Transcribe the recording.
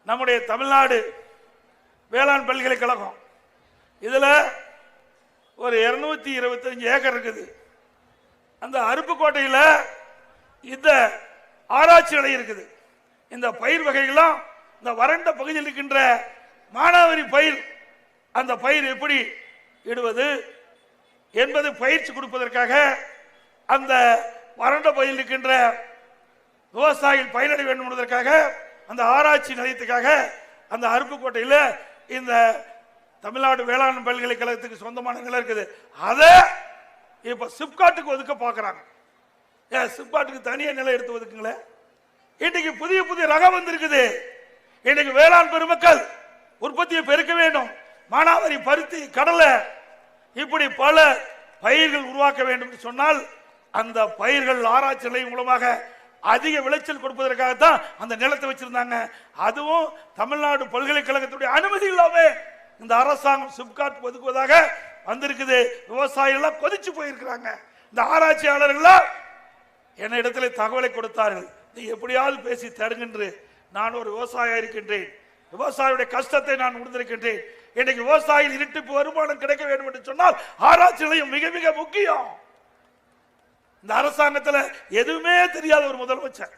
நம்முடைய தமிழ்நாடு வேளாண் பல்கலைக்கழகம் இதுல ஒரு 225 ஏக்கர் இருக்குது. அந்த அருப்புக்கோட்டையில் இந்த ஆராய்ச்சி நிலையம் இருக்குது. இந்த பயிர் வகைகள்லாம் இந்த வறண்ட பகுதியில் இருக்கின்ற மானாவாரி பயிர், அந்த பயிர் எப்படி இடுவது என்பது பயிற்சி கொடுப்பதற்காக அந்த வறண்ட பகுதியில் இருக்கின்ற விவசாயிகள் பயனடை வேண்டும் என்பதற்காக அந்த ஆராய்ச்சி நிலையத்துக்காக அந்த அருப்புக்கோட்டையில் இந்த தமிழ்நாடு வேளாண் பல்கலைக்கழகத்துக்கு சொந்தமான நிலம் இருக்குது. அதை இப்ப சிப்காட்டுக்கு ஒதுக்க பாக்குறாங்க. சிப்காட்டுக்கு தனியா நிலம் எடுத்து ஒதுக்குங்களேன். இன்னைக்கு புதிய புதிய ரகம் வந்திருக்குது. இன்னைக்கு வேளாண் பெருமக்கள் உற்பத்தியை பெருக்க வேண்டும். மானாவாரி, பருத்தி, கடலை, இப்படி பல பயிர்கள் உருவாக்க வேண்டும் என்று சொன்னால் அந்த பயிர்கள் ஆராய்ச்சி நிலையம் மூலமாக அதிக விளைச்சல் கொடுப்பதற்காகத்தான் அந்த நிலத்தை வச்சிருந்தாங்க. அதுவும் தமிழ்நாடு பல்கலைக்கழகத்துடைய அனுமதி இல்லாம இந்த அரசாங்கம் சிப்காட் ஒதுக்குவதாக வந்திருக்குது. விவசாயிகள் கொதிச்சு போயிருக்கிறாங்க. இந்த ஆராய்ச்சியாளர்கள் என்ன இடத்துல தகவலை கொடுத்தார்கள், நீ எப்படியாவது பேசி தருகின்ற. நான் ஒரு விவசாயியா இருக்கின்றேன், விவசாயியுடைய கஷ்டத்தை நான் உணர்ந்திருக்கின்றேன். இன்னைக்கு விவசாயிகள் இரட்டிப்பு வருமானம் கிடைக்க வேண்டும் என்று சொன்னால் ஆராய்ச்சி நிலையம் மிக மிக முக்கியம். இந்த அரசாங்கத்தில் எதுவுமே தெரியாத ஒரு முதலமைச்சர்